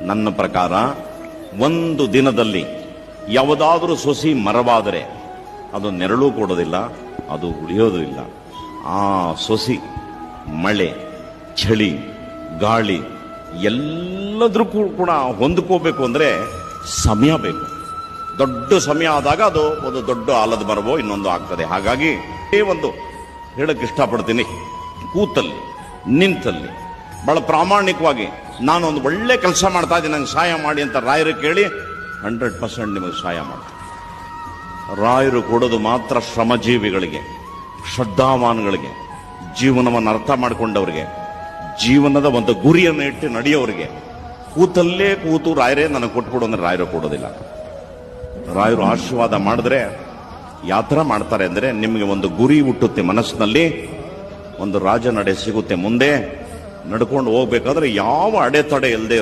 ನನ್ನ ಪ್ರಕಾರ ಒಂದು ದಿನದಲ್ಲಿ ಯಾವುದಾದರೂ ಸೊಸಿ ಮರವಾದರೆ ಅದು ನೆರಳು ಕೊಡೋದಿಲ್ಲ, ಅದು ಉಳಿಯೋದು ಇಲ್ಲ. ಆ ಸೊಸಿ ಮಳೆ, ಚಳಿ, ಗಾಳಿ ಎಲ್ಲದಕ್ಕೂ ಕೂಡ ಹೊಂದ್ಕೋಬೇಕು ಅಂದರೆ ಸಮಯ ಬೇಕು. ದೊಡ್ಡ ಸಮಯ ಆದಾಗ ಅದು ಒಂದು ದೊಡ್ಡ ಆಲದ ಮರವೋ ಇನ್ನೊಂದು ಆಗ್ತದೆ. ಹಾಗಾಗಿ ಒಂದು ಹೇಳಕ್ಕೆ ಇಷ್ಟಪಡ್ತೀನಿ, ಕೂತಲ್ಲಿ ನಿಂತಲ್ಲಿ ಬಹಳ ಪ್ರಾಮಾಣಿಕವಾಗಿ ನಾನೊಂದು ಒಳ್ಳೆ ಕೆಲಸ ಮಾಡ್ತಾ ಇದ್ದೀನಿ, ನಂಗೆ ಸಹಾಯ ಮಾಡಿ ಅಂತ ರಾಯರು ಕೇಳಿ 100% ನಿಮಗೆ ಸಹಾಯ ಮಾಡ್ತೀನಿ. ರಾಯರು ಕೊಡೋದು ಮಾತ್ರ ಶ್ರಮಜೀವಿಗಳಿಗೆ, ಶ್ರದ್ಧಾವಾನ್ಗಳಿಗೆ, ಜೀವನವನ್ನು ಅರ್ಥ ಮಾಡಿಕೊಂಡವರಿಗೆ, ಜೀವನದ ಒಂದು ಗುರಿಯನ್ನು ಇಟ್ಟು ನಡೆಯೋರಿಗೆ. ಕೂತಲ್ಲೇ ಕೂತು ರಾಯರೇ ನನಗೆ ಕೊಟ್ಬಿಡು ಅಂದ್ರೆ ರಾಯರು ಕೊಡೋದಿಲ್ಲ. ರಾಯರು ಆಶೀರ್ವಾದ ಮಾಡಿದ್ರೆ ಯಾವ ಥರ ಮಾಡ್ತಾರೆ ಅಂದರೆ, ನಿಮಗೆ ಒಂದು ಗುರಿ ಹುಟ್ಟುತ್ತೆ ಮನಸ್ಸಿನಲ್ಲಿ, ಒಂದು ರಾಜ ನಡೆ ಸಿಗುತ್ತೆ. ಮುಂದೆ ನಡ್ಕೊಂಡು ಹೋಗ್ಬೇಕಾದ್ರೆ ಯಾವ ಅಡೆತಡೆ ಇಲ್ಲದೆ